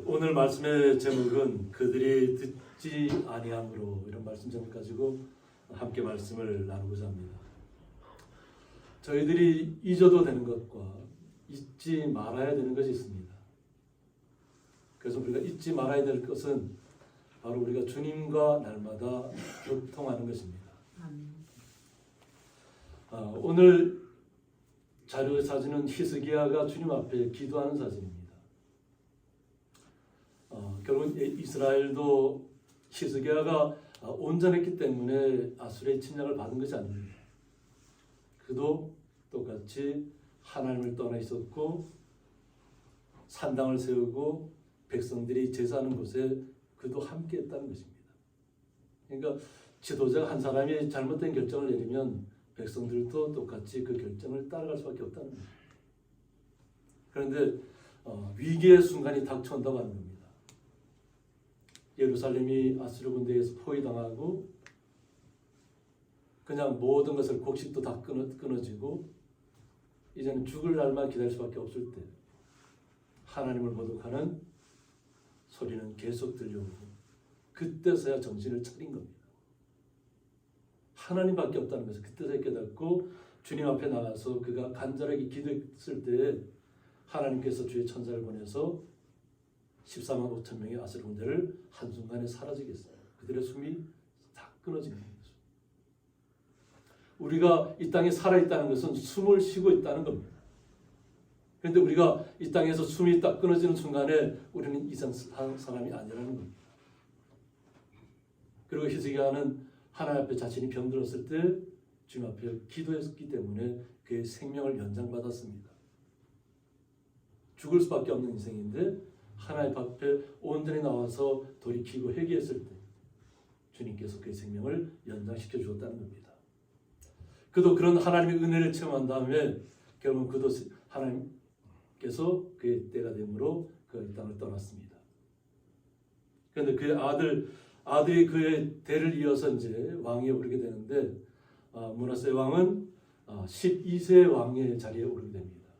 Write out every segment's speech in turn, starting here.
오늘 말씀의 제목은 그들이 듣지 아니함으로, 이런 말씀 제목 가지고 함께 말씀을 나누고자 합니다. 저희들이 잊어도 되는 것과 잊지 말아야 되는 것이 있습니다. 그래서 우리가 잊지 말아야 될 것은 바로 우리가 주님과 날마다 교통하는 것입니다. 오늘 자료 사진은 히스기야가 주님 앞에 기도하는 사진입니다. 결국 이스라엘도 히스기야가 온전했기 때문에 아수르의 침략을 받은 것이 아닙니다. 그도 똑같이 하나님을 떠나 있었고 산당을 세우고 백성들이 제사하는 곳에 그도 함께 했다는 것입니다. 그러니까 지도자가 한 사람이 잘못된 결정을 내리면 백성들도 똑같이 그 결정을 따라갈 수밖에 없다는 겁니다. 그런데 위기의 순간이 닥쳐온다고 하는 겁니다. 예루살렘이 아수르 군대에 의해서 포위당하고 그냥 모든 것을 곡식도 다 끊어지고 이제는 죽을 날만 기다릴 수밖에 없을 때 하나님을 모독하는 소리는 계속 들려오고 그때서야 정신을 차린 겁니다. 하나님밖에 없다는 것을 그때서야 깨닫고 주님 앞에 나가서 그가 간절하게 기도했을 때 하나님께서 주의 천사를 보내서 14만 5천 명의 아수르 군대를 한순간에 사라지게 했어요. 그들의 숨이 다 끊어지는 거죠. 우리가 이 땅에 살아있다는 것은 숨을 쉬고 있다는 겁니다. 그런데 우리가 이 땅에서 숨이 딱 끊어지는 순간에 우리는 이상 사람이 아니라는 겁니다. 그리고 히스기야는 하나님 앞에 자신이 병들었을 때 주님 앞에 기도했기 때문에 그의 생명을 연장받았습니다. 죽을 수밖에 없는 인생인데 하나님 앞에 온전히 나와서 돌이키고 회개했을 때 주님께서 그의 생명을 연장시켜 주었다는 겁니다. 그도 그런 하나님의 은혜를 체험한 다음에 결국 그도 하나님께서 그의 때가 되므로 그 땅을 떠났습니다. 그런데 그의 아들이 그의 대를 이어서 이제 왕위에 오르게 되는데 므낫세 왕은 12세 왕의 자리에 오르게 됩니다.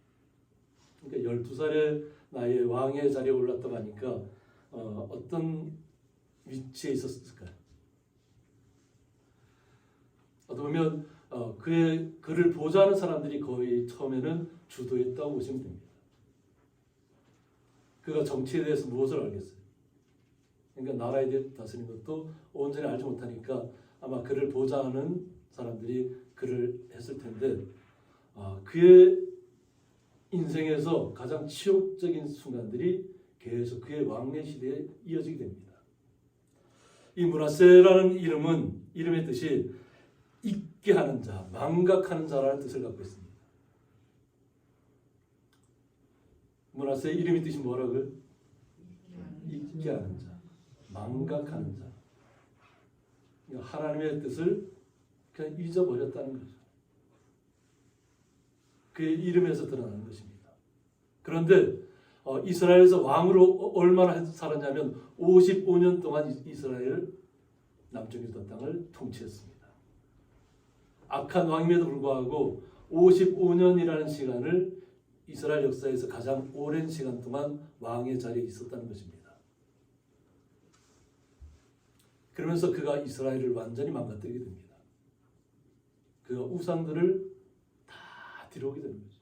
그러니까 12살의 나이에 왕의 자리에 올랐다고 하니까 어떤 위치에 있었을까요? 어떻게 보면 그를 보좌하는 사람들이 거의 처음에는 주도했다고 보시면 됩니다. 그가 정치에 대해서 무엇을 알겠어요? 그러니까 나라에 대해 다스리는 것도 온전히 알지 못하니까 아마 그를 보좌하는 사람들이 그를 했을 텐데 그의 인생에서 가장 치욕적인 순간들이 계속 그의 왕래 시대에 이어지게 됩니다. 이 므낫세라는 이름의 뜻이 잊게 하는 자, 망각하는 자라는 뜻을 갖고 있습니다. 므낫세의 이름의 뜻이 뭐라고요? 잊게 하는 자, 망각하는 자. 하나님의 뜻을 그냥 잊어버렸다는 거죠. 그의 이름에서 드러나는 것입니다. 그런데 이스라엘에서 왕으로 얼마나 살았냐면 55년 동안 이스라엘 남쪽 유다 땅을 통치했습니다. 악한 왕임에도 불구하고 55년이라는 시간을 이스라엘 역사에서 가장 오랜 시간 동안 왕의 자리에 있었다는 것입니다. 그러면서 그가 이스라엘을 완전히 망가뜨리게 됩니다. 그가 우상들을 다 뒤로오게 되는 거죠.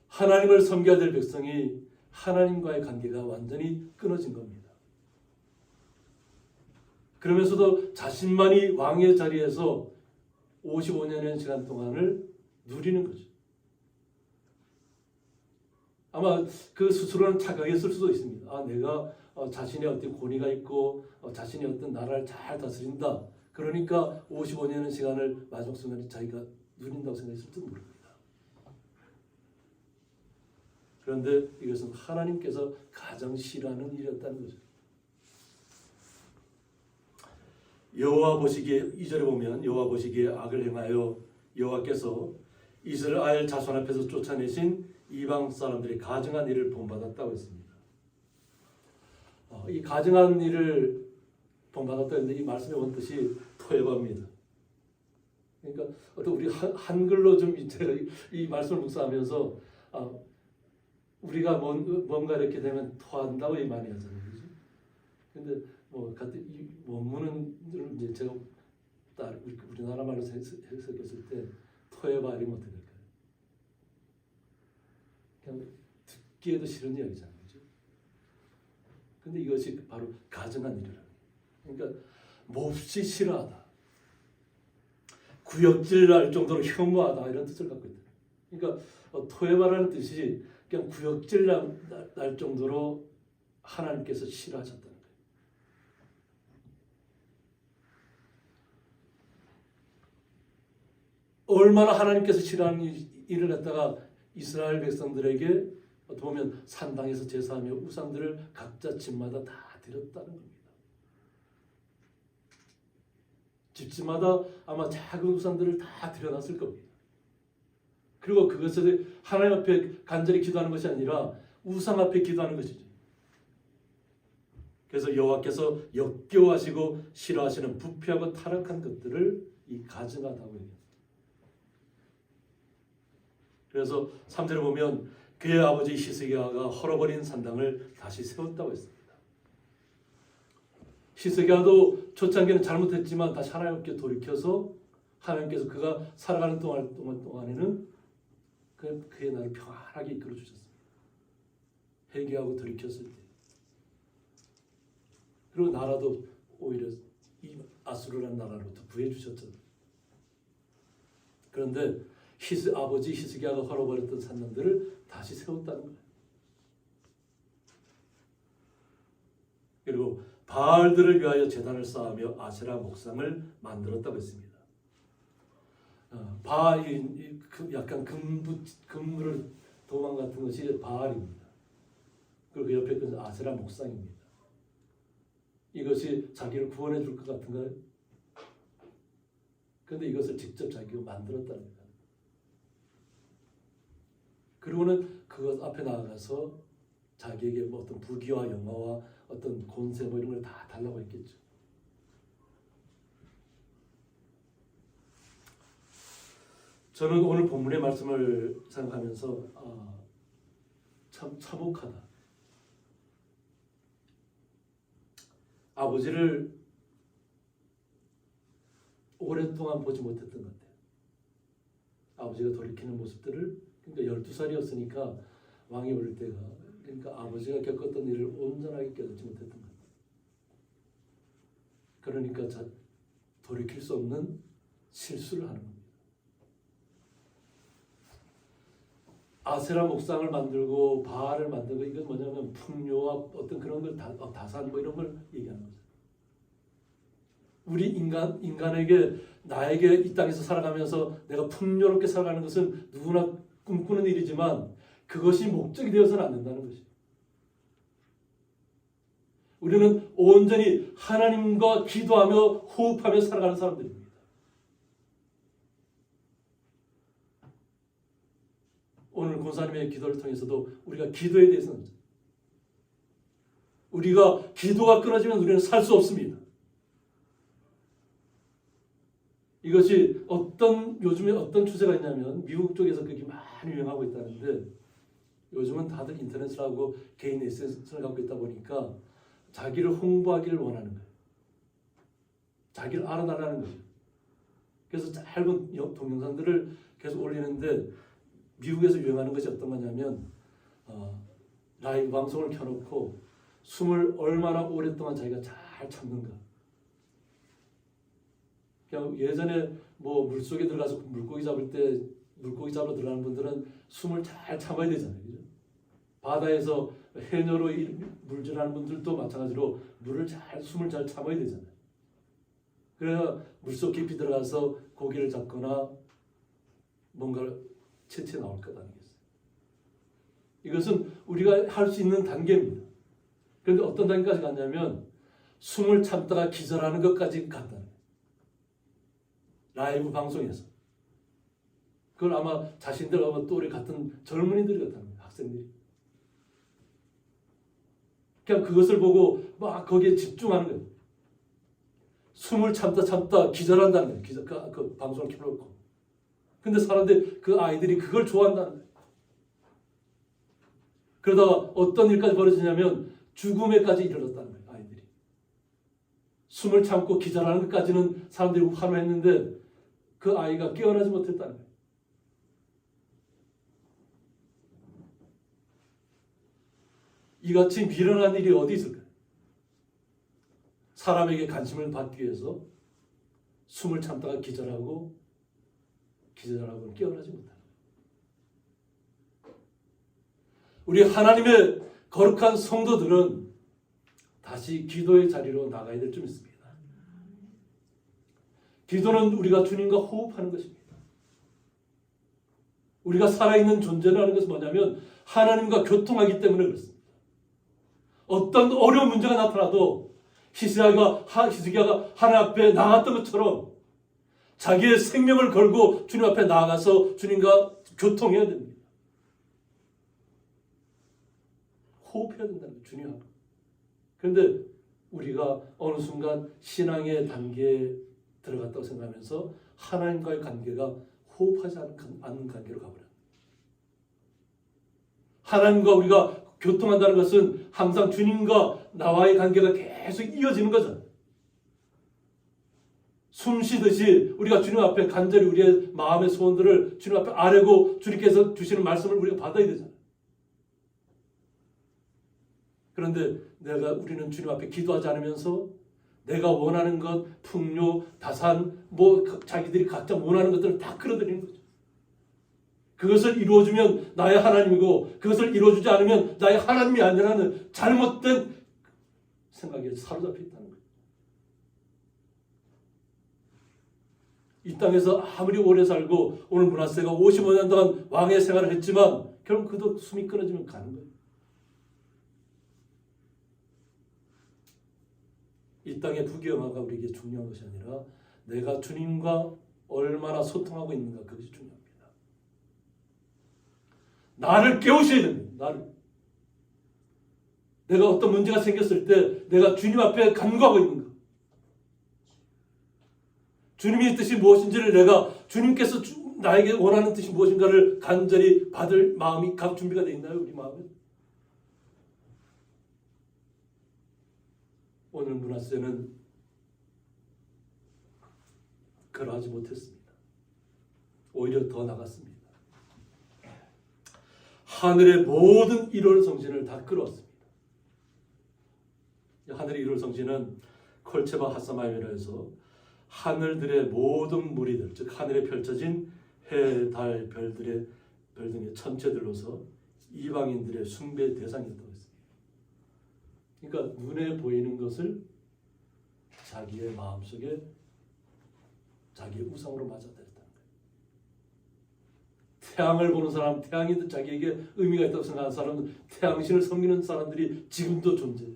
하나님을 섬겨야 될 백성이 하나님과의 관계가 완전히 끊어진 겁니다. 그러면서도 자신만이 왕의 자리에서 55년의 시간 동안을 누리는 거죠. 아마 그 스스로는 착각했을 수도 있습니다. 내가 자신의 어떤 권위가 있고 자신의 어떤 나라를 잘 다스린다. 그러니까 55년의 시간을 마지막 순간에 자기가 누린다고 생각했을지도 모릅니다. 그런데 이것은 하나님께서 가장 싫어하는 일이었다는 거죠. 여호와 보시기에 2절에 보면 여호와 보시기에 악을 행하여 여호와께서 이스라엘 자손 앞에서 쫓아내신 이방 사람들이 가증한 일을 본받았다고 했습니다. 이 가증한 일을 본받았다 했는데 이 말씀의 원뜻이 토해봅니다. 그러니까 어떤 우리 한글로 좀 이 말씀을 묵상하면서 우리가 뭔가 이렇게 되면 토한다고 많이 하잖아요. 그죠? 근데 뭐 이 원문은 이제 제가 우리나라 말로 해석했을 때 토해 버리면 어떻게 될까요? 그냥 듣기에도 싫은 이야기잖아요. 그죠? 근데 이것이 바로 가증한 일이라는 거예요. 그러니까 몹시 싫어하다. 구역질 날 정도로 혐오하다 이런 뜻을 갖고 있다. 그러니까 토해바라는 뜻이 그냥 구역질 날 정도로 하나님께서 싫어하셨다는 거예요. 얼마나 하나님께서 싫어하는 일을 갖다가 이스라엘 백성들에게 보면 산당에서 제사하며 우상들을 각자 집마다 다 드렸다는 겁니다. 집집마다 아마 작은 우상들을 다 드려놨을 겁니다. 그리고 그것을 하나님 앞에 간절히 기도하는 것이 아니라 우상 앞에 기도하는 것이죠. 그래서 여호와께서 역겨워하시고 싫어하시는 부패하고 타락한 것들을 이 가증하다고 얘기합니다. 그래서 3절에 보면 그의 아버지 히스기야가 헐어버린 산당을 다시 세웠다고 했습니다. 히스기야도 초창기는 잘못했지만 다시 하나님께 돌이켜서 하나님께서 그가 살아가는 동안에는 그의 나를 평안하게 이끌어 주셨습니다. 회개하고 돌이켰을 때. 그리고 나라도 오히려 이 아수르라는 나라로부터 구해 주셨죠. 그런데 아버지 히스기야가 헐어버렸던 산당들을 다시 세웠다는 거예요. 그리고 바알들을 위하여 제단을 쌓으며 아세라 목상을 만들었다고 했습니다. 바알이 약간 금물을 도망 같은 것이 바알입니다. 그리고 그 옆에 그 아세라 목상입니다. 이것이 자기를 구원해 줄 것 같은가요? 그런데 이것을 직접 자기가 만들었다는 겁니다. 그리고는 그것 앞에 나아가서 자기에게 뭐 어떤 부귀와 영화와 어떤 권세 뭐 이런 걸 다 달라고 했겠죠. 저는 오늘 본문의 말씀을 생각하면서 참 참혹하다. 아버지를 오랫동안 보지 못했던 것 같아요. 아버지가 돌이키는 모습들을, 그러니까 12살이었으니까 왕이 올 때가, 그러니까 아버지가 겪었던 일을 온전하게 깨닫지 못했던 것 같아요. 그러니까 돌이킬 수 없는 실수를 하는 겁니다. 아세라 목상을 만들고 바알을 만들고, 이건 뭐냐면 풍요와 어떤 그런 걸 다산 뭐 이런 걸 얘기하는 거죠. 우리 인간에게, 나에게 이 땅에서 살아가면서 내가 풍요롭게 살아가는 것은 누구나 꿈꾸는 일이지만 그것이 목적이 되어서는 안 된다는 것이죠. 우리는 온전히 하나님과 기도하며 호흡하며 살아가는 사람들입니다. 오늘 권사님의 기도를 통해서도 우리가 기도에 대해서는, 우리가 기도가 끊어지면 우리는 살 수 없습니다. 이것이 요즘에 어떤 추세가 있냐면, 미국 쪽에서 그게 많이 유행하고 있다는데, 요즘은 다들 인터넷을 하고 개인 SNS를 갖고 있다 보니까 자기를 홍보하기를 원하는 거예요. 자기를 알아달라는 거예요. 그래서 짧은 동영상들을 계속 올리는데, 미국에서 유행하는 것이 어떤 거냐면 라이브 방송을 켜놓고 숨을 얼마나 오랫동안 자기가 잘 참는가. 그냥 예전에 뭐 물속에 들어가서 물고기 잡을 때, 물고기 잡으러 들어가는 분들은 숨을 잘 참아야 되잖아요. 그죠? 바다에서 해녀로 물질하는 분들도 마찬가지로 숨을 잘 참아야 되잖아요. 그래야 물속 깊이 들어가서 고기를 잡거나 뭔가를 채채 나올 것 아니겠어요? 이것은 우리가 할 수 있는 단계입니다. 그런데 어떤 단계까지 갔냐면 숨을 참다가 기절하는 것까지 갔다는 거예요. 라이브 방송에서. 그걸 아마 자신들 아마 또래 같은 젊은이들이 같다는 거예요. 학생들이. 그냥 그것을 보고 막 거기에 집중하는 거예요. 숨을 참다 기절한다는 거예요. 그 방송을 켜놓고. 근데 사람들, 그 아이들이 그걸 좋아한다는 거예요. 그러다가 어떤 일까지 벌어지냐면 죽음에까지 이르렀다는 거예요. 아이들이. 숨을 참고 기절하는 것까지는 사람들이 환호했는데 그 아이가 깨어나지 못했다는 거예요. 이같이 미련한 일이 어디 있을까요? 사람에게 관심을 받기 위해서 숨을 참다가 기절하고 깨어나지 못하는 거예요. 우리 하나님의 거룩한 성도들은 다시 기도의 자리로 나가야 될 점 있습니다. 기도는 우리가 주님과 호흡하는 것입니다. 우리가 살아있는 존재라는 것은 뭐냐면 하나님과 교통하기 때문에 그렇습니다. 어떤 어려운 문제가 나타나도 히스기야가 하나님 앞에 나갔던 것처럼 자기의 생명을 걸고 주님 앞에 나아가서 주님과 교통해야 됩니다. 호흡해야 된다는 거예요. 주님하고. 그런데 우리가 어느 순간 신앙의 단계에 들어갔다고 생각하면서 하나님과의 관계가 호흡하지 않는 관계로 가버려요. 하나님과 우리가 교통한다는 것은 항상 주님과 나와의 관계가 계속 이어지는 거잖아요. 숨 쉬듯이 우리가 주님 앞에 간절히 우리의 마음의 소원들을 주님 앞에 아뢰고 주님께서 주시는 말씀을 우리가 받아야 되잖아요. 그런데 우리는 주님 앞에 기도하지 않으면서 내가 원하는 것, 풍요, 다산, 자기들이 각자 원하는 것들을 다 끌어들이는 거죠. 그것을 이루어주면 나의 하나님이고 그것을 이루어주지 않으면 나의 하나님이 아니라는 잘못된 생각에 사로잡혀 있다는 거예요. 이 땅에서 아무리 오래 살고 오늘 므낫세가 55년 동안 왕의 생활을 했지만 결국 그도 숨이 끊어지면 가는 거예요. 이 땅의 부귀영화가 우리에게 중요한 것이 아니라 내가 주님과 얼마나 소통하고 있는가, 그것이 중요합니다. 나를 깨우셔야 됩니다. 내가 어떤 문제가 생겼을 때 내가 주님 앞에 간구하고 있는가, 주님의 뜻이 무엇인지를 내가 주님께서 나에게 원하는 뜻이 무엇인가를 간절히 받을 마음이 준비가 되어 있나요? 우리 마음에? 오늘 므낫세는 그러하지 못했습니다. 오히려 더 나갔습니다. 하늘의 모든 1월 성신을 다 끌어왔습니다. 하늘의 1월 성신은 콜체바 하사마이메라에서 하늘들의 모든 무리들, 즉 하늘에 펼쳐진 해, 달, 별 등의 천체들로서 이방인들의 숭배 대상이었다고 했습니다. 그러니까 눈에 보이는 것을 자기의 마음속에 자기의 우상으로 맞아들였다는 거예요. 태양을 보는 사람, 태양이 자기에게 의미가 있다고 생각하는 사람은 태양신을 섬기는 사람들이 지금도 존재해요.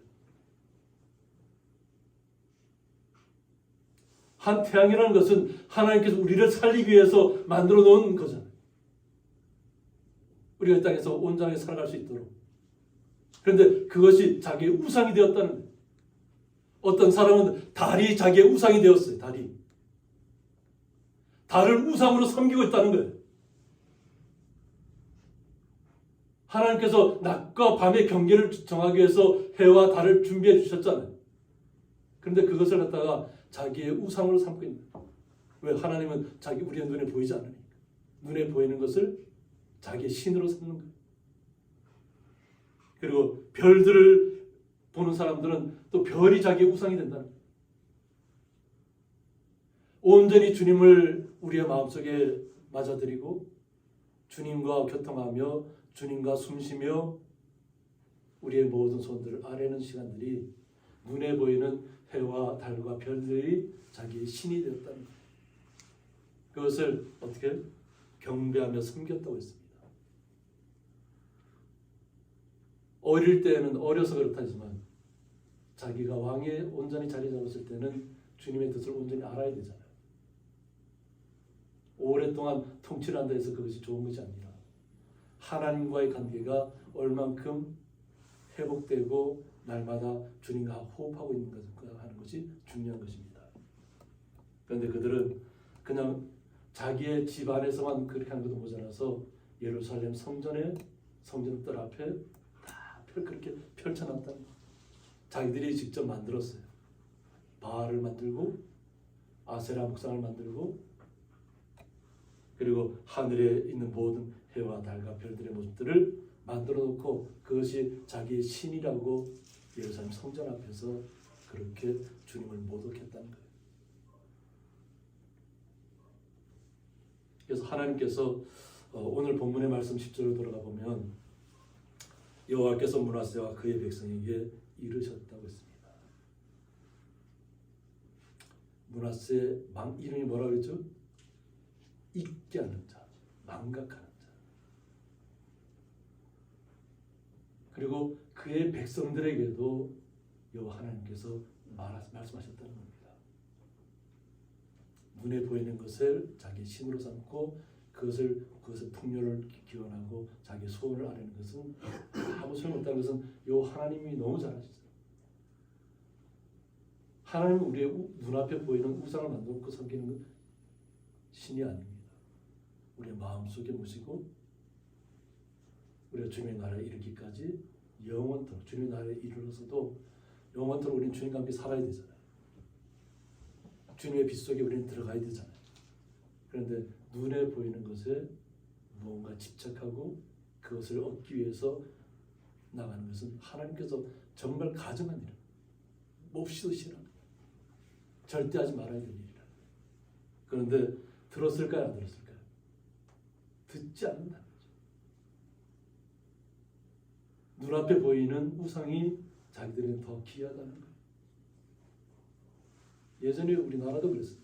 한 태양이라는 것은 하나님께서 우리를 살리기 위해서 만들어 놓은 거잖아요. 우리가 이 땅에서 온전하게 살아갈 수 있도록. 그런데 그것이 자기의 우상이 되었다는 거예요. 어떤 사람은 달이 자기의 우상이 되었어요. 달을 우상으로 섬기고 있다는 거예요. 하나님께서 낮과 밤의 경계를 정하기 위해서 해와 달을 준비해 주셨잖아요. 그런데 그것을 갖다가 자기의 우상으로 삼고 있는 거예요. 왜? 하나님은 우리의 눈에 보이지 않으니까. 눈에 보이는 것을 자기의 신으로 삼는 거예요. 그리고 별들을 보는 사람들은 또 별이 자기의 우상이 된다는 거예요. 온전히 주님을 우리의 마음속에 맞아들이고 주님과 교통하며 주님과 숨쉬며 우리의 모든 소원들을 아뢰는 시간들이 눈에 보이는 해와 달과 별들이 자기의 신이 되었다는 거예요. 그것을 어떻게 경배하며 섬겼다고 했습니다. 어릴 때는 어려서 그렇다지만 자기가 왕에 온전히 자리 잡았을 때는 주님의 뜻을 온전히 알아야 되잖아요. 오랫동안 통치를 한다 해서 그것이 좋은 것이 아니라 하나님과의 관계가 얼만큼 회복되고 날마다 주님과 호흡하고 있는 것인가 하는 것이 중요한 것입니다. 그런데 그들은 그냥 자기의 집 안에서만 그렇게 하는 것도 모자라서 예루살렘 성전의 뜰 앞에 그렇게 펼쳐놨다는 거예요. 자기들이 직접 만들었어요. 바알을 만들고 아세라 목상을 만들고 그리고 하늘에 있는 모든 해와 달과 별들의 모습들을 만들어 놓고 그것이 자기의 신이라고 예루살렘 성전 앞에서 그렇게 주님을 모독했다는 거예요. 그래서 하나님께서 오늘 본문의 말씀 10절로 돌아가 보면 여호와께서 므낫세와 그의 백성에게 이르셨다고 했습니다. 므낫세 이름이 뭐라고 그랬죠? 잊게 하는 자, 망각하는 자. 그리고 그의 백성들에게도 여호와 하나님께서 말씀하셨다는 겁니다. 눈에 보이는 것을 자기 신으로 삼고 그것을 풍요를 기원하고 자기 소원을 아뢰는 것은 아무 소용없다는 것은 여호와 하나님이 너무 잘 아시죠. 하나님은 우리의 눈앞에 보이는 우상을 만들고 섬기는 건 신이 아닙니다. 우리의 마음속에 모시고 우리가 주님의 나라에 이르기까지 영원토록 주님의 나라에 이르러서도 영원토록 우리는 주님과 함께 살아야 되잖아요. 주님의 빛 속에 우리는 들어가야 되잖아요. 그런데 눈에 보이는 것에 무언가 집착하고 그것을 얻기 위해서 나가는 것은 하나님께서 정말 가증한 일이에요. 몹시도 싫어하는 거예요. 절대 하지 말아야 될 일이라. 그런데 들었을까요? 안 들었을까요? 듣지 않는다는 거죠. 눈앞에 보이는 우상이 자기들은 더 귀하다는 거예요. 예전에 우리나라도 그랬어요.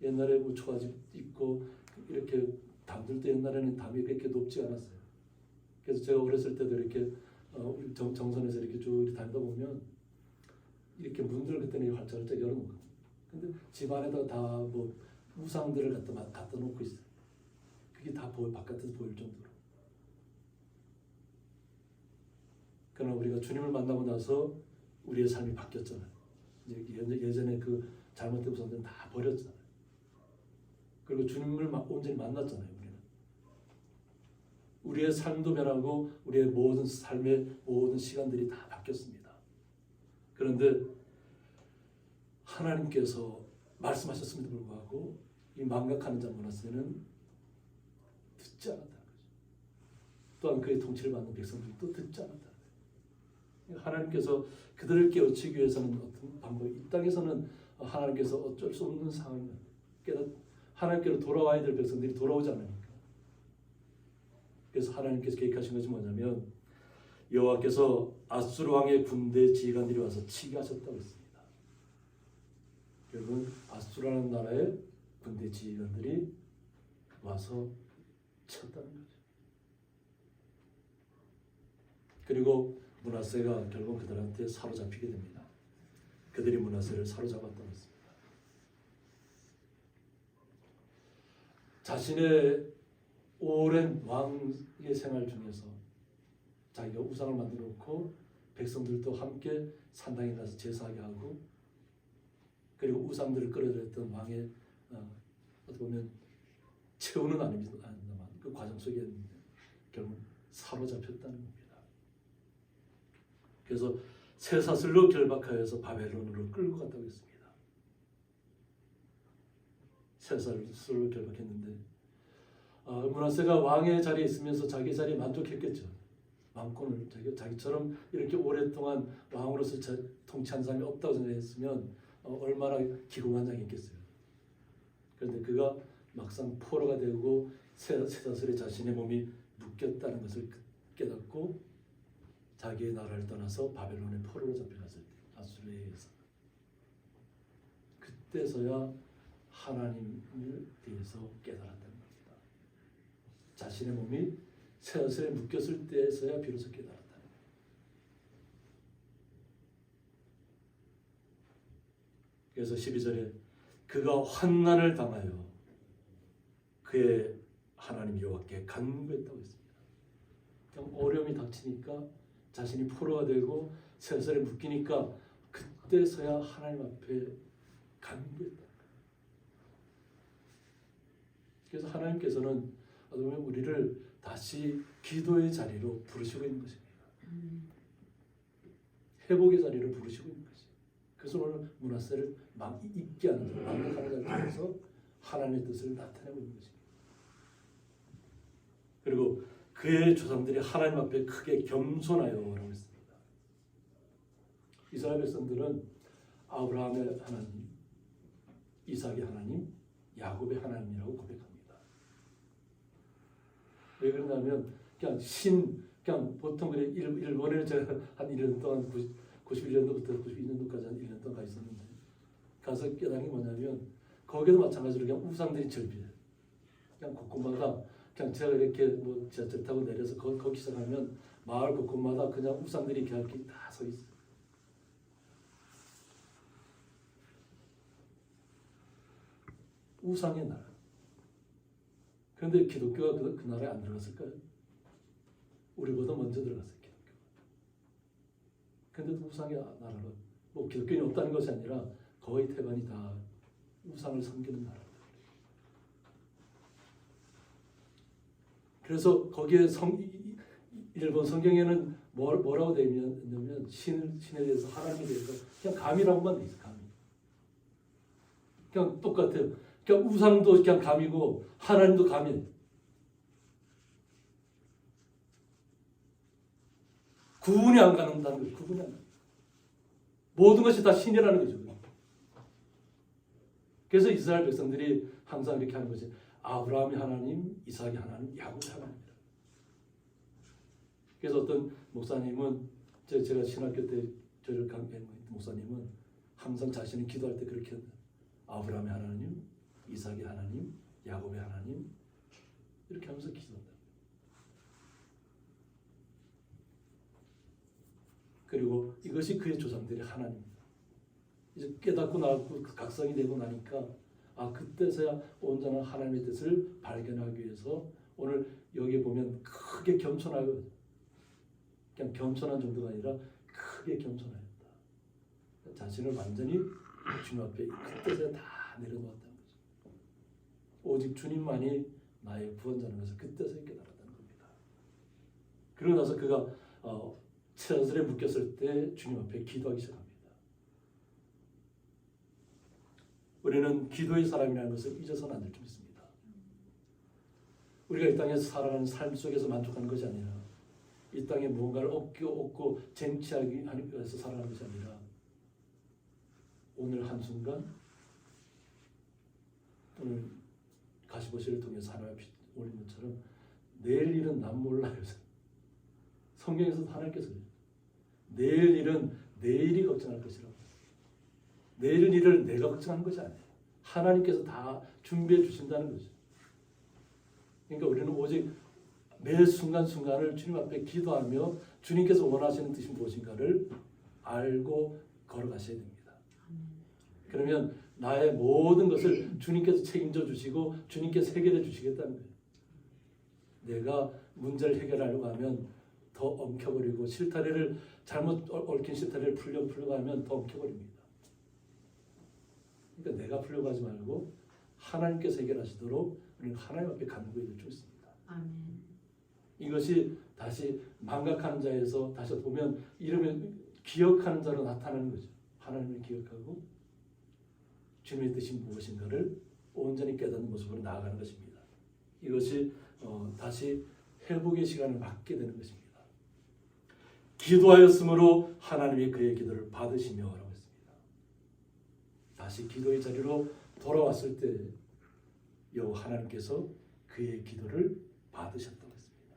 옛날에 뭐 초가집 있고 이렇게 담들도 옛날에는 담이 그렇게 높지 않았어요. 그래서 제가 어렸을 때도 이렇게 우리 정선에서 이렇게 쭉 다니다 보면 이렇게 문들을 그때는 활짝활짝 열어놓은 거예요. 근데 집 안에다 다 뭐 우상들을 갖다 놓고 있어요. 그게 다 바깥에서 보일 정도로. 그러나 우리가 주님을 만나고 나서 우리의 삶이 바뀌었잖아요. 예전에 그 잘못된 우상들은 다 버렸잖아요. 그리고 주님을 온전히 만났잖아요. 우리의 삶도 변하고 우리의 모든 삶의 모든 시간들이 다 바뀌었습니다. 그런데 하나님께서 말씀하셨음에도 불구하고 이 망각하는 자 므낫세는 듣지 않았다는 거죠. 또한 그의 통치를 받는 백성들도 듣지 않았다는 거예요. 하나님께서 그들을 깨우치기 위해서는 어떤 방법이 이 땅에서는 하나님께서 어쩔 수 없는 상황을 하나님께로 돌아와야 될 백성들이 돌아오지 않으니까. 그래서 하나님께서 계획하신 것이 뭐냐면 여호와께서 아수르 왕의 군대 지휘관들이 와서 치게 하셨다고 했습니다. 결국은 아수르라는 나라의 군대 지휘관들이 와서 쳤다는 거죠. 그리고 므낫세가 결국 그들한테 사로잡히게 됩니다. 그들이 므낫세를 사로잡았다고 했습니다. 자신의 오랜 왕의 생활 중에서 자기가 우상을 만들어 놓고 백성들도 함께 산당에 가서 제사하게 하고 그리고 우상들을 끌어들였던 왕의 어떻게 보면 최후는 아닙니다만 그 과정 속에 결국 사로잡혔다는 겁니다. 그래서 쇠사슬로 결박하여서 바벨론으로 끌고 갔다고 했습니다. 쇠사슬로 결박했는데 므낫세가 왕의 자리에 있으면서 자기 자리에 만족했겠죠. 왕권을 자기처럼 이렇게 오랫동안 왕으로서 통치한 사람이 없다고 생각했으면 얼마나 기고만장했겠어요. 그런데 그가 막상 포로가 되고 쇠사슬에 자신의 몸이 묶였다는 것을 깨닫고 자기의 나라를 떠나서 바벨론의 포로로 잡혀갔을 때 아수르에 의해서 그때서야 하나님을 대해서 깨달았다는 겁니다. 자신의 몸이 쇠사슬에 묶였을 때에서야 비로소 깨달았다는 거예요. 그래서 12절에 그가 환난을 당하여 그의 하나님 여호와께 간구했다고 했습니다. 어려움이 닥치니까 자신이 포로가 되고 쇠사슬에 묶이니까 그때서야 하나님 앞에 간구했다. 그래서 하나님께서는 우리를 다시 기도의 자리로 부르시고 있는 것입니다. 회복의 자리를 부르시고 있는 거지. 그래서 오늘 므낫세를 잊게 하는 자, 망각하는 자를 통해서 하나님의 뜻을 나타내고 있는 것입니다. 그리고 그의 조상들이 하나님 앞에 크게 겸손하여라고 했습니다. 이스라엘 백성들은 아브라함의 하나님, 이삭의 하나님, 야곱의 하나님이라고 고백합니다. 왜 그러냐면 그냥 보통 그래 일본에 제가 한 1년 동안 91년도부터 92년도까지 한 1년 동안 가 있었는데 가서 깨달은 게 뭐냐면 거기도 마찬가지로 그냥 우상들이 절비해요. 그냥 곳곳마다 그냥 제가 이렇게 뭐 지하철 타고 내려서 거기 시작하면 마을 곳곳마다 그냥 우상들이 이렇게 다 서 있어요. 우상의 나라. 그런데 기독교가 그 나라에 안 들어갔을까요? 우리보다 먼저 들어갔어요, 기독교가. 그런데도 우상의 나라로, 뭐 기독교인이 없다는 것이 아니라 거의 태반이 다 우상을 섬기는 나라. 그래서 거기에 일본 성경에는 뭐라고 되어 있냐면 신에 대해서 하나님에 대해서 그냥 감이라고만 돼 있어. 감이. 그냥 똑같아요. 그냥 우상도 그냥 감이고 하나님도 감이에요. 구분이 안 가는다는 거예요. 구분이 안 가요. 모든 것이 다 신이라는 거죠. 그래서 이스라엘 백성들이 항상 이렇게 하는 거지. 아브라함이 하나님, 이삭이 하나님, 야곱이 하나님이다. 그래서 어떤 목사님은 제가 신학교 때 저를 강의한 목사님은 항상 자신이 기도할 때 그렇게 한다. 아브라함의 하나님, 이삭의 하나님, 야곱의 하나님 이렇게 하면서 기도한다. 그리고 이것이 그의 조상들의 하나님입니다. 이제 깨닫고 나고 각성이 되고 나니까 그때서야 온전한 하나님의 뜻을 발견하기 위해서 오늘 여기 보면 크게 겸손하여 그냥 겸손한 정도가 아니라 크게 겸손하였다. 자신을 완전히 주님 앞에 그때서야 다 내려놓았다는 거죠. 오직 주님만이 나의 구원자라는 것을 그때서야 깨달았다는 겁니다. 그러고 나서 그가 채설에 묶였을 때 주님 앞에 기도하기 시작합니다. 우리는 기도의 사람이라는 것을 잊어서는 안 될 줄 믿습니다. 우리가 이 땅에서 살아가는 삶 속에서 만족하는 것이 아니라 이 땅에 무언가를 얻고 쟁취하기 위해서 살아가는 것이 아니라 오늘 한순간 오늘 가시버시를 통해서 하나님 앞에 올린 것처럼 내일 일은 난 몰라요. 성경에서도 하나님께서 내일 일은 내일이 걱정할 것이라고. 내일 일을 내가 걱정하는 것이 아니에요. 하나님께서 다 준비해 주신다는 거죠. 그러니까 우리는 오직 매 순간순간을 주님 앞에 기도하며 주님께서 원하시는 뜻이 무엇인가를 알고 걸어가셔야 됩니다. 그러면 나의 모든 것을 주님께서 책임져 주시고 주님께서 해결해 주시겠다는 거예요. 내가 문제를 해결하려고 하면 더 엉켜버리고 실타래를 잘못 얽힌 실타래를 풀려고 하면 더 엉켜버립니다. 그러니까 내가 풀려고 하지 말고 하나님께서 해결하시도록 우리는 하나님 앞에 간구해야 될 줄 있습니다. 아멘. 이것이 다시 망각하는 자에서 다시 보면 이러면 기억하는 자로 나타나는 거죠. 하나님을 기억하고 주님의 뜻이 무엇인가를 온전히 깨닫는 모습으로 나아가는 것입니다. 이것이 다시 회복의 시간을 갖게 되는 것입니다. 기도하였으므로 하나님이 그의 기도를 받으시며 라고 했습니다. 다시 기도의 자리로 돌아왔을 때 여호와 하나님께서 그의 기도를 받으셨다고 했습니다.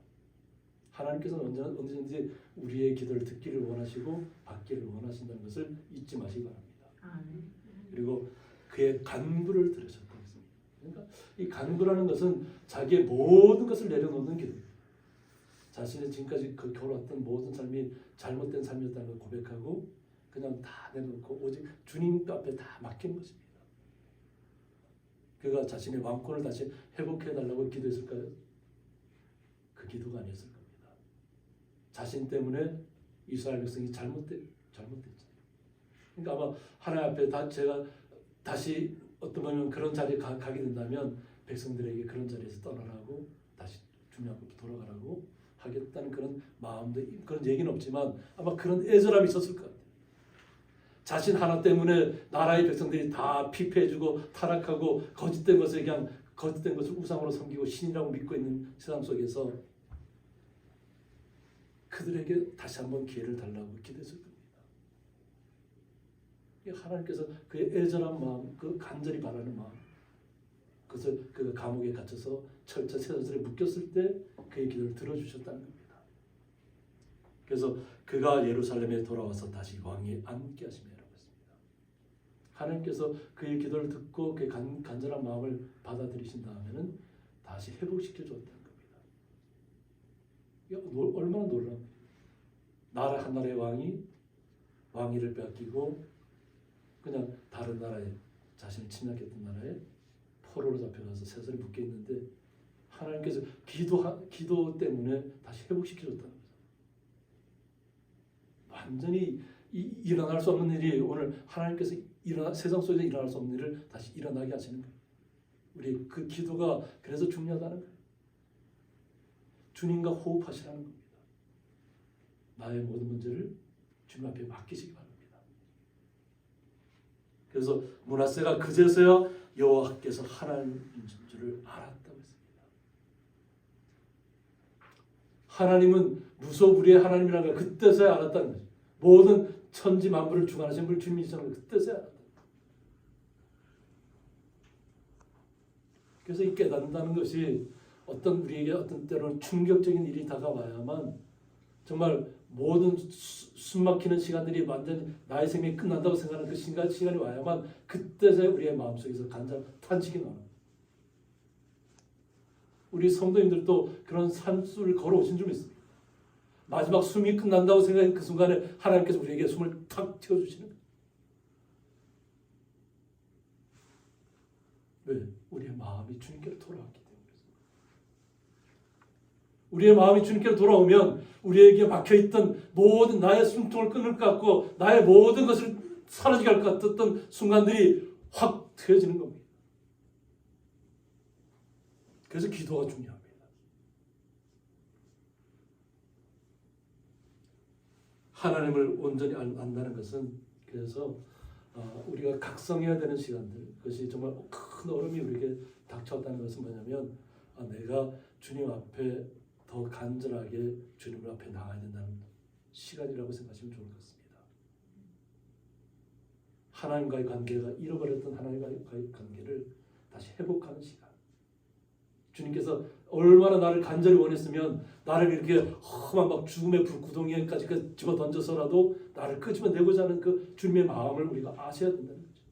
하나님께서는 언제든지 우리의 기도를 듣기를 원하시고 받기를 원하신다는 것을 잊지 마시기 바랍니다. 그리고 그의 간구를 들으셨다고 했습니다. 그러니까 이 간구라는 것은 자기의 모든 것을 내려놓는 기도입니다. 자신의 지금까지 걸어왔던 모든 삶이 잘못된 삶이었다는 걸 고백하고 그냥 다 내놓고 오직 주님 앞에 다 맡기는 것입니다. 그가 자신의 왕권을 다시 회복해달라고 기도했을까요? 그 기도가 아니었을 겁니다. 자신 때문에 이스라엘 백성이 잘못됐죠. 그러니까 아마 하나님 앞에 제가 다시 어떤 보면 그런 자리에 가게 된다면 백성들에게 그런 자리에서 떠나라고 다시 주님 앞으로 돌아가라고 하겠다는 그런 마음도, 그런 얘기는 없지만 아마 그런 애절함이 있었을 것 같아요. 자신 하나 때문에 나라의 백성들이 다 피폐해지고 타락하고 거짓된 것을 우상으로 섬기고 신이라고 믿고 있는 세상 속에서 그들에게 다시 한번 기회를 달라고 기도했을 겁니다. 하나님께서 그의 애절한 마음, 그 간절히 바라는 마음, 그것을 그 감옥에 갇혀서 철저 쇠사슬에 묶였을 때 그의 기도를 들어주셨다는 겁니다. 그래서 그가 예루살렘에 돌아와서 다시 왕위에 앉게 하심이라고 했습니다. 하나님께서 그의 기도를 듣고 그의 간절한 마음을 받아들이신 다음에는 다시 회복시켜 줬다는 겁니다. 얼마나 놀랍니다. 나라 한 나라의 왕위를 빼앗기고 그냥 다른 나라에, 자신을 침략했던 나라에 포로로 잡혀가서 쇠사슬에 묶여 있는데 하나님께서 기도 때문에 다시 회복시켜줬다는 거죠. 완전히 일어날 수 없는 일이 오늘 하나님께서 세상 속에서 일어날 수 없는 일을 다시 일어나게 하시는 거예요. 우리 그 기도가 그래서 중요하다는 거예요. 주님과 호흡하시라는 겁니다. 나의 모든 문제를 주님 앞에 맡기시기 바랍니다. 그래서 므낫세가 그제서야 여호와께서 하나님인 줄을 알았다고 했습니다. 하나님은 무소불위의 하나님이라는 걸 그때서야 알았다는 거죠. 모든 천지 만물을 주관하신 분 주님이시라는 걸 그때서야 알았다. 그래서 이 깨닫는다는 것이 우리에게 어떤 때로는 충격적인 일이 다가와야만 정말 모든 숨막히는 시간들이 완전히 나의 생명이 끝난다고 생각하는 그 시간이 와야만 그때서야 우리의 마음속에서 간절한 탄식이 나옵니다. 우리 성도님들도 그런 산수를 걸어오신 줄 믿습니다. 마지막 숨이 끝난다고 생각하는 그 순간에 하나님께서 우리에게 숨을 탁 튀어주시는 거예요. 왜? 우리의 마음이 주님께로 돌아왔기 때문에. 우리의 마음이 주님께로 돌아오면 우리에게 막혀있던 모든 나의 숨통을 끊을 것 같고 나의 모든 것을 사라지게 할 것 같았던 순간들이 확 트여지는 겁니다. 그래서 기도가 중요합니다. 하나님을 온전히 안다는 것은 그래서 우리가 각성해야 되는 시간들, 그것이 정말 큰 얼음이 우리에게 닥쳐왔다는 것은 뭐냐면 내가 주님 앞에 더 간절하게 주님 앞에 나가야 된다는 시간이라고 생각하시면 좋을 것 같습니다. 하나님과의 관계가 잃어버렸던 하나님과의 관계를 다시 회복하는 시간. 주님께서 얼마나 나를 간절히 원했으면 나를 이렇게 험한 막 죽음의 불구덩이에까지 집어 던져서라도 나를 끄집어내고자 하는 그 주님의 마음을 우리가 아셔야 된다는 거죠.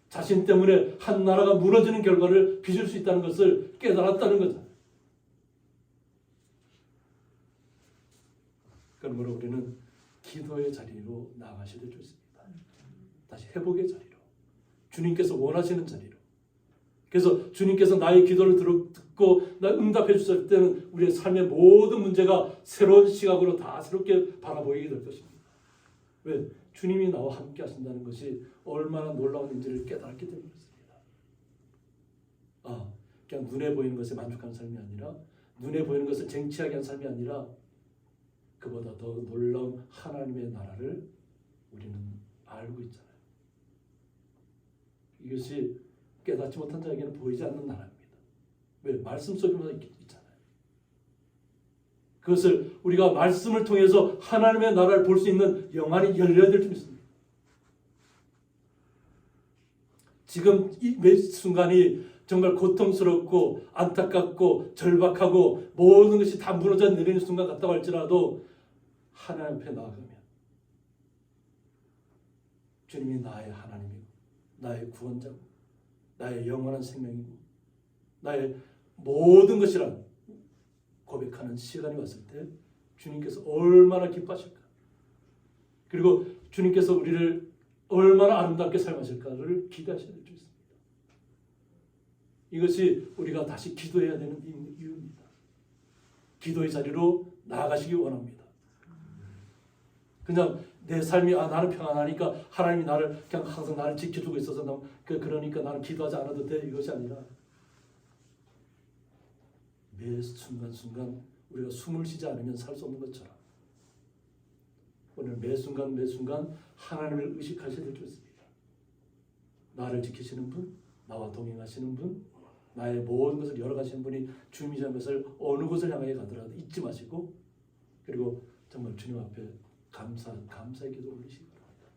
자신 때문에 한 나라가 무너지는 결과를 빚을 수 있다는 것을 깨달았다는 거죠. 그러므로 우리는 기도의 자리로 나아가셔야 될 줄 있습니다. 다시 회복의 자리로, 주님께서 원하시는 자리로. 그래서 주님께서 나의 기도를 듣고 나 응답해 주실 때는 우리의 삶의 모든 문제가 새로운 시각으로 다 새롭게 바라보이게 될 것입니다. 왜? 주님이 나와 함께 하신다는 것이 얼마나 놀라운 인지를 깨달았기 때문에 그렇습니다. 그냥 눈에 보이는 것에 만족하는 삶이 아니라, 눈에 보이는 것을 쟁취하게 한 삶이 아니라 그보다 더 놀라운 하나님의 나라를 우리는 알고 있잖아요. 이것이 깨닫지 못한 자에게는 보이지 않는 나라입니다. 왜? 말씀 속에만 있잖아요. 그것을 우리가 말씀을 통해서 하나님의 나라를 볼 수 있는 영안이 열려야 될 줄 믿습니다. 지금 이 매 순간이 정말 고통스럽고 안타깝고 절박하고 모든 것이 다 무너져 내리는 순간 같다고 할지라도 하나님 앞에 나아가면 주님이 나의 하나님이고 나의 구원자고 나의 영원한 생명이고 나의 모든 것이란 고백하는 시간이 왔을 때 주님께서 얼마나 기뻐하실까, 그리고 주님께서 우리를 얼마나 아름답게 삶하실까를 기대하셔야 될 줄 있습니다. 이것이 우리가 다시 기도해야 되는 이유입니다. 기도의 자리로 나아가시기 원합니다. 그냥 내 삶이 나는 평안하니까 하나님이 나를 그냥 항상 나를 지켜주고 있어서 그러니까 나는 기도하지 않아도 돼, 이것이 아니라 매 순간순간 우리가 숨을 쉬지 않으면 살 수 없는 것처럼 오늘 매 순간 하나님을 의식하셔야 될 줄 있습니다. 나를 지키시는 분, 나와 동행하시는 분, 나의 모든 것을 열어가시는 분이 주님이라는 것을 어느 곳을 향해 가더라도 잊지 마시고, 그리고 정말 주님 앞에 감사의 기도 올리시기 바랍니다.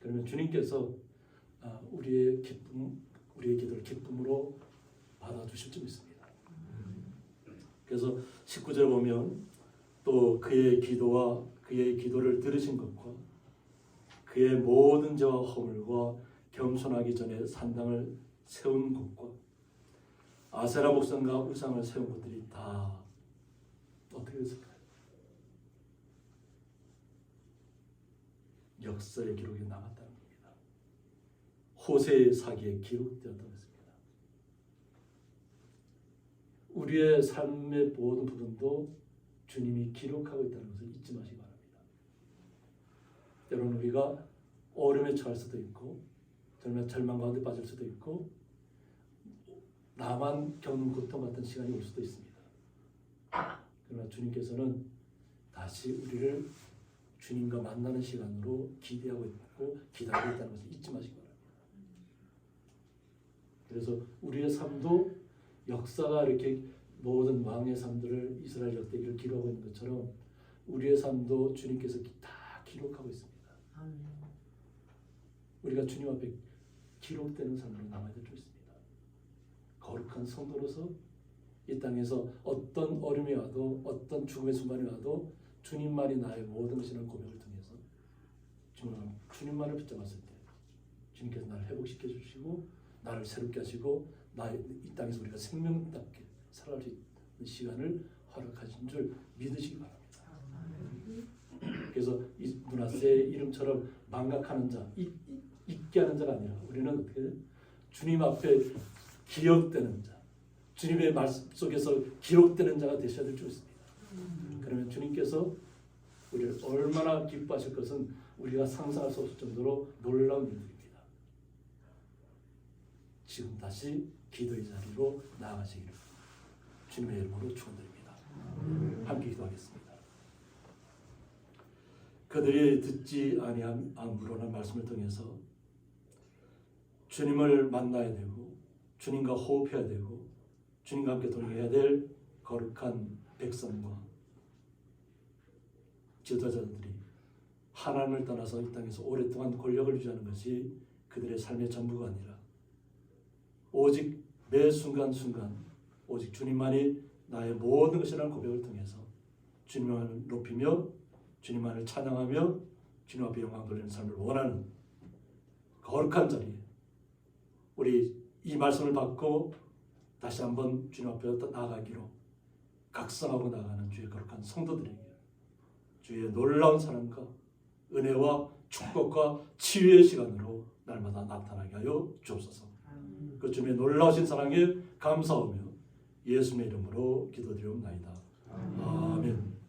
그러면 주님께서 우리의 기도를 기쁨으로 받아주실 줄 믿습니다. 그래서 19절 보면 또 그의 기도를 들으신 것과 그의 모든 죄와 허물과 겸손하기 전에 산당을 세운 것과 아세라 목상과 우상을 세운 것들이 다 어떻게 됐을까요? 역사의 기록에 남았다는 겁니다. 호세의 사기에 기록되었다고 했습니다. 우리의 삶의 모든 부분도 주님이 기록하고 있다는 것을 잊지 마시기 바랍니다. 때로는 우리가 어려움에 처할 수도 있고 정말 절망 가운데 빠질 수도 있고 나만 겪는 고통 같은 시간이 올 수도 있습니다. 그러나 주님께서는 다시 우리를 주님과 만나는 시간으로 기대하고 있고 기다리고 있다는 것을 잊지 마시기 바랍니다. 그래서 우리의 삶도 역사가 이렇게 모든 왕의 삶들을 이스라엘 역대기를 기록하고 있는 것처럼 우리의 삶도 주님께서 다 기록하고 있습니다. 우리가 주님 앞에 기록되는 삶으로 남아야 될 줄 있습니다. 거룩한 성도로서 이 땅에서 어떤 어려움이 와도 어떤 죽음의 순간이 와도 주님만이 나의 모든 것이라는 고백을 통해서 주님만을 붙잡았을 때 주님께서 나를 회복시켜 주시고 나를 새롭게 하시고 이 땅에서 우리가 생명답게 살아갈 수 있는 시간을 허락하신 줄 믿으시기 바랍니다. 그래서 이 므낫세의 이름처럼 망각하는 자, 잊게 하는 자가 아니라 우리는 어떻게 주님 앞에 기억되는 자, 주님의 말씀 속에서 기록되는 자가 되셔야 될 줄 있습니다. 그러면 주님께서 우리를 얼마나 기뻐하실 것은 우리가 상상할 수 없을 정도로 놀라운 일들입니다. 지금 다시 기도의 자리로 나아가시기를 주님의 이름으로 축원드립니다. 함께 기도하겠습니다. 그들이 듣지 아니함으로나 말씀을 통해서 주님을 만나야 되고 주님과 호흡해야 되고 주님과 함께 동행해야 될 거룩한 백성과 지도자들이 하나님을 떠나서 이 땅에서 오랫동안 권력을 유지하는 것이 그들의 삶의 전부가 아니라 오직 매 순간순간 오직 주님만이 나의 모든 것이라는 고백을 통해서 주님만을 높이며 주님만을 찬양하며 주님 앞에 영광 돌리는 삶을 원하는 거룩한 자리에 우리 이 말씀을 받고 다시 한번 주님 앞에 나아가기로 각성하고 나가는 주의 거룩한 성도들에게 주의 놀라운 사랑과 은혜와 축복과 치유의 시간으로 날마다 나타나게 하여 주옵소서. 그 주님의 놀라우신 사랑에 감사하며 예수님의 이름으로 기도드리옵나이다. 아멘.